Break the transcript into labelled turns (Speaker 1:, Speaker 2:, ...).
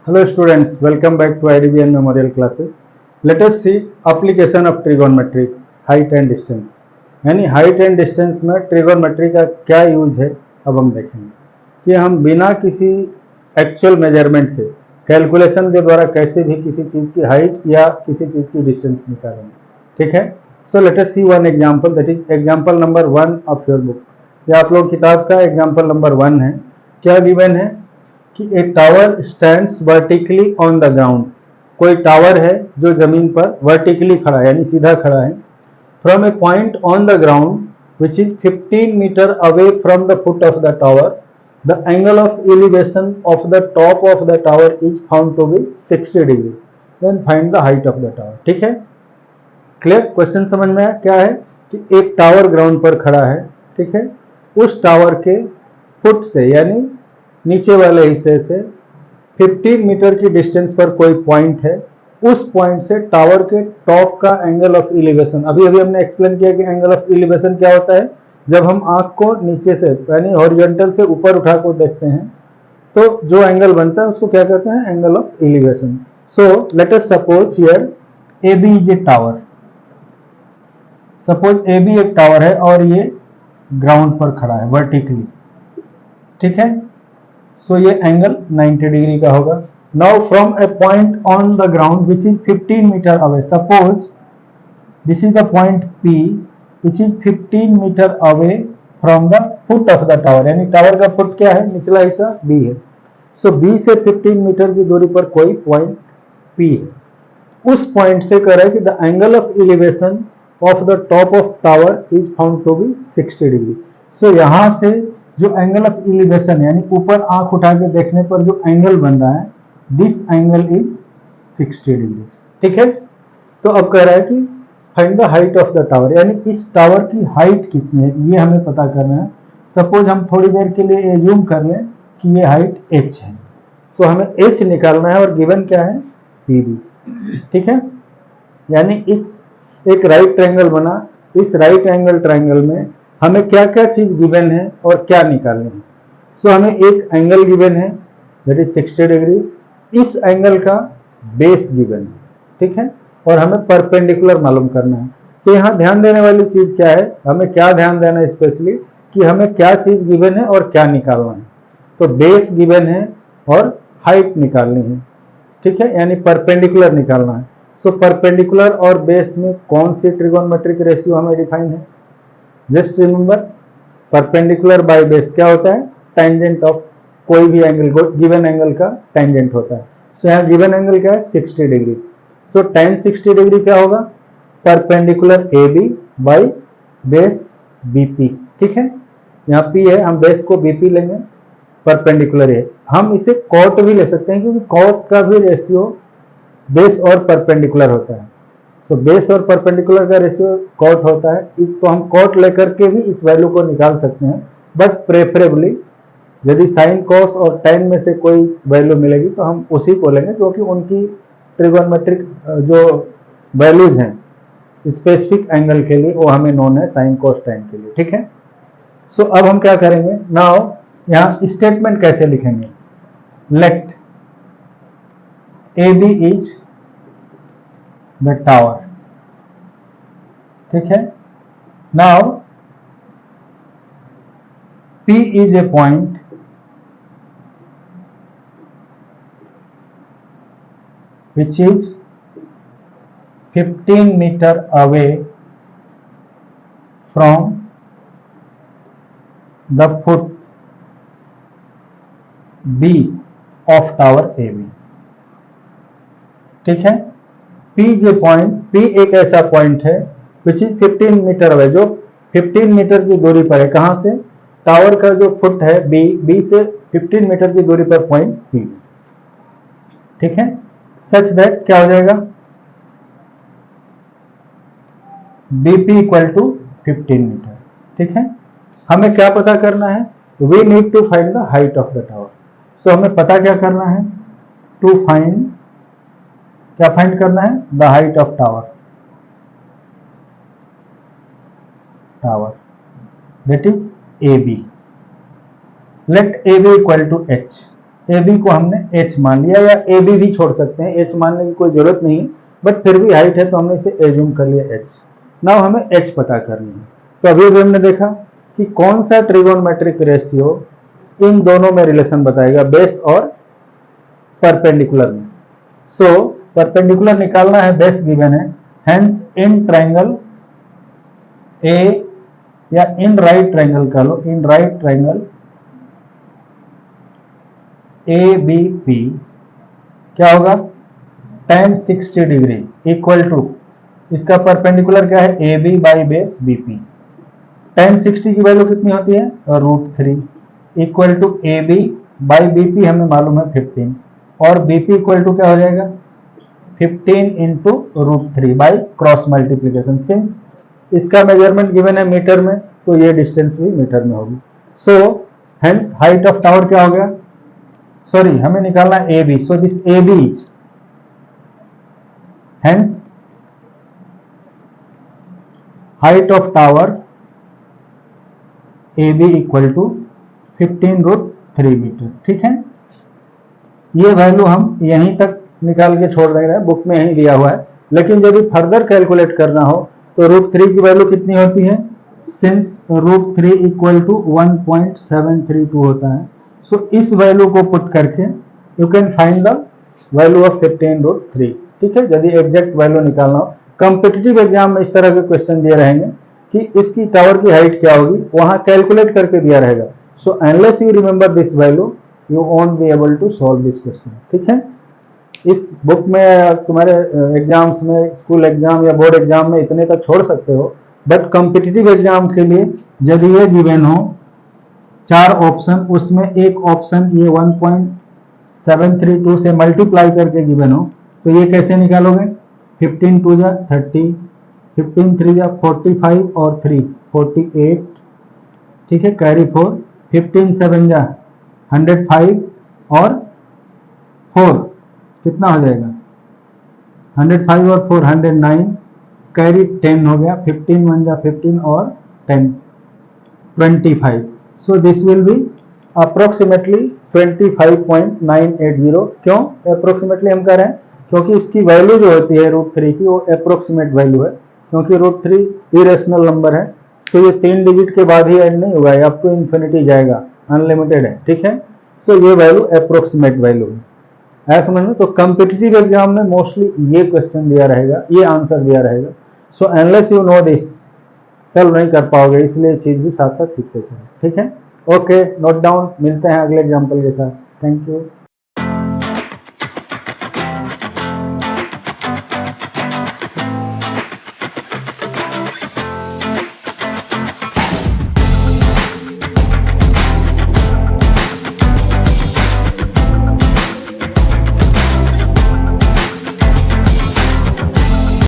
Speaker 1: Hello students, welcome back to IDBN Memorial classes. Let us see application of trigonometry, height and distance. यानी height and distance में trigonometry का क्या use है अब हम देखेंगे कि हम बिना किसी एक्चुअल मेजरमेंट के कैलकुलेशन के द्वारा कैसे भी किसी चीज़ की हाइट या किसी चीज़ की डिस्टेंस निकालेंगे. ठीक है. So let us see one example, that is example number 1 of your book. ये आप लोग किताब का एग्जांपल नंबर 1 है. क्या गिवन है कि ए tower stands vertically on the ground. कोई टावर है जो जमीन पर वर्टिकली खड़ा है यानी सीधा खड़ा है. From a point on the ground which is 15 metre away from the foot of the tower, the angle of elevation of the top of the tower is found to be 60 degree. Then find the height of the tower. ठीक है, clear. Question समझ में आया क्या है कि एक tower ground पर खड़ा है. ठीक है, उस टावर के फुट से यानी नीचे वाले हिस्से से 15 मीटर की डिस्टेंस पर कोई पॉइंट है. उस पॉइंट से टावर के टॉप का एंगल ऑफ एलिवेशन, अभी हमने एक्सप्लेन किया कि एंगल ऑफ एलिवेशन क्या होता है. जब हम आंख को नीचे से यानी हॉरिजॉन्टल से ऊपर उठा कर देखते हैं तो जो एंगल बनता है उसको क्या कहते हैं, angle of elevation. So let us suppose here A B is a tower. Suppose A B एक टावर है और ये ग्राउंड पर खड़ा है वर्टिकली. ठीक है, सो ये एंगल 90 डिग्री का होगा. Now from a point on the ground which is 15 metre away, suppose this is the point P which is 15 metre away from the foot of the tower. यानी tower का foot क्या है, निचला हिस्सा B है. सो B से 15 metre की दूरी पर कोई पॉइंट P है. उस पॉइंट से कह रहा है कि the angle of elevation of the top of tower is found to be 60 degree. So यहां से जो एंगल ऑफ एलिवेशन यानी ऊपर आंख उठा के देखने पर जो एंगल बन रहा है, दिस एंगल इज 60 डिग्री. ठीक है, तो अब कह रहा है कि find the height of the tower, यानी इस टावर की हाइट कितनी है ये हमें पता करना है. सपोज हम थोड़ी देर के लिए एज्यूम कर लें कि ये हाइट h है, तो हमें h निकालना है और गिवन क्या है, PB. ठीक है, यानी इस एक राइट ट्रायंगल बना, इस राइट एंगल ट्रायंगल में हमें क्या क्या चीज गिवन है और क्या निकालनी है. सो हमें एक एंगल गिवन है दैट इज 60 डिग्री. इस एंगल का बेस गिवन है. ठीक है, और हमें परपेंडिकुलर मालूम करना है. तो यहाँ ध्यान देने वाली चीज क्या है, हमें क्या ध्यान देना है स्पेशली कि हमें क्या चीज गिवन है और क्या निकालना है. तो बेस गिवन है और हाइट निकालनी है. ठीक है, यानी परपेंडिकुलर निकालना है. सो परपेंडिकुलर और बेस में कौन सी ट्रिगोनोमेट्रिक रेशियो हमें डिफाइन है. Just remember, perpendicular by base क्या होता है, टेंजेंट ऑफ कोई भी एंगल, गिवन एंगल का टेंजेंट होता है. सो यहाँ गिवन एंगल क्या है, 60 डिग्री. सो tan 60 डिग्री क्या होगा, perpendicular AB by base BP. ठीक है, यहाँ P है, हम बेस को BP लेंगे, परपेंडिकुलर है. हम इसे कॉट भी ले सकते हैं क्योंकि कॉट का भी रेशियो बेस और परपेंडिकुलर होता है. सो बेस और परपेंडिकुलर का रेशियो कॉट होता है. इसको हम कॉट लेकर के भी इस वैल्यू को निकाल सकते हैं, बट प्रेफरेबली यदि साइन कॉस और टेन में से कोई वैल्यू मिलेगी तो हम उसी को लेंगे क्योंकि उनकी ट्रिगोनोमेट्रिक जो वैल्यूज हैं स्पेसिफिक एंगल के लिए वो हमें नोन है साइन कॉस टेन के लिए. ठीक है, सो अब हम क्या करेंगे, नाउ यहाँ स्टेटमेंट कैसे लिखेंगे, let AB is the tower. ठीक है, now P is a point which is 15 meter away from the foot B of tower AB. ठीक है, P is a point, P एक ऐसा पॉइंट है which is 15 मीटर अवे, जो 15 metre की दूरी पर है. कहां से, टावर का जो फुट है B से 15 मीटर की दूरी पर पॉइंट P. ठीक है, सच दैट क्या हो जाएगा, BP इक्वल टू 15 मीटर. ठीक है, हमें क्या पता करना है, we need to find the height of the tower. So हमें पता क्या करना है, टू फाइंड, क्या फाइंड करना है, the height of tower that is AB. Let AB equal to H. A B को हमने एच मान लिया, या ए बी भी छोड़ सकते हैं, एच मानने की कोई जरूरत नहीं, बट फिर भी हाइट है तो हमने इसे एज्यूम कर लिया एच। नाउ हमें एच पता करनी है। तो अभी हमने देखा कि कौन सा ट्रिगोनोमेट्रिक रेशियो इन दोनों में रिलेशन बताएगा, बेस और परपेंडिकुलर में। सो परपेंडिकुलर निकालना है, बेस गिवन है, हेंस इन ट्रायंगल ए या इन राइट ट्रायंगल का लो, in right triangle A B P क्या होगा, tan 60 डिग्री इक्वल टू, इसका परपेंडिकुलर क्या है, A B by base B P. tan 60 की वैल्यू कितनी होती है, √3 equal to A B by B P हमें मालूम है 15, और बी पी इक्वल टू क्या हो जाएगा 15 into √3 by cross multiplication. Since इसका मेजरमेंट गिवन है मीटर में, तो ये डिस्टेंस भी मीटर में होगी। So hence height of tower क्या हो गया, सॉरी हमें निकालना A B, so this A B is hence height of tower AB equal to 15√3 metre. ठीक है, ये वैल्यू हम यहीं तक निकाल के छोड़ दे रहे हैं, बुक में यहीं दिया हुआ है, लेकिन यदि फर्दर कैलकुलेट करना हो तो √3 की वैल्यू कितनी होती है, सिंस √3 इक्वल टू 1.732 होता है। सो इस वैल्यू को पुट करके you can find the value of 15√3। ठीक है, यदि एग्जैक्ट वैल्यू निकालना हो, कॉम्पिटिटिव एग्जाम में इस तरह के क्वेश्चन दिए रहेंगे कि इसकी टावर की हाइट क्या होगी, वहां कैलकुलेट करके दिया रहेगा। So unless you remember this value you won't be able to solve this question. ठीक है, इस बुक में तुम्हारे एग्जाम्स में, स्कूल एग्जाम या बोर्ड एग्जाम में इतने तक छोड़ सकते हो, बट कॉम्पिटिटिव एग्जाम के लिए यदि ये गिवन हो 4 ऑप्शन, उसमें एक ऑप्शन ये 1.732 से मल्टीप्लाई करके गिवन हो, तो ये कैसे निकालोगे, 15 2 जा 30, 15 3 जा 45 और 3 48, ठीक है, कैरी 4, 15 7 जा 105 और 4 कितना हो जाएगा 105 और 4 109, कैरी 10 हो गया, 15 1 जा 15 और 10 25। So this will be approximately 25.980। क्यों अप्रोक्सीमेटली हम कह रहे हैं, क्योंकि इसकी वैल्यू जो होती है √3 की वो अप्रोक्सीमेट वैल्यू है, क्योंकि √3 इरेशनल नंबर है, तो ये 3 डिजिट के बाद ही एंड नहीं होगा, ये अप टू इन्फिनिटी जाएगा, अनलिमिटेड है। ठीक है, सो ये वैल्यू अप्रोक्सीमेट वैल्यू है, ऐसा समझ में। तो कॉम्पिटिटिव एग्जाम में मोस्टली ये क्वेश्चन दिया रहेगा, ये आंसर दिया रहेगा। So unless you know this solve नहीं कर पाओगे, इसलिए चीज भी साथ साथ सीखते चलो। ठीक है, ओके, नोट डाउन, मिलते हैं अगले एग्जाम्पल के साथ। Thank you.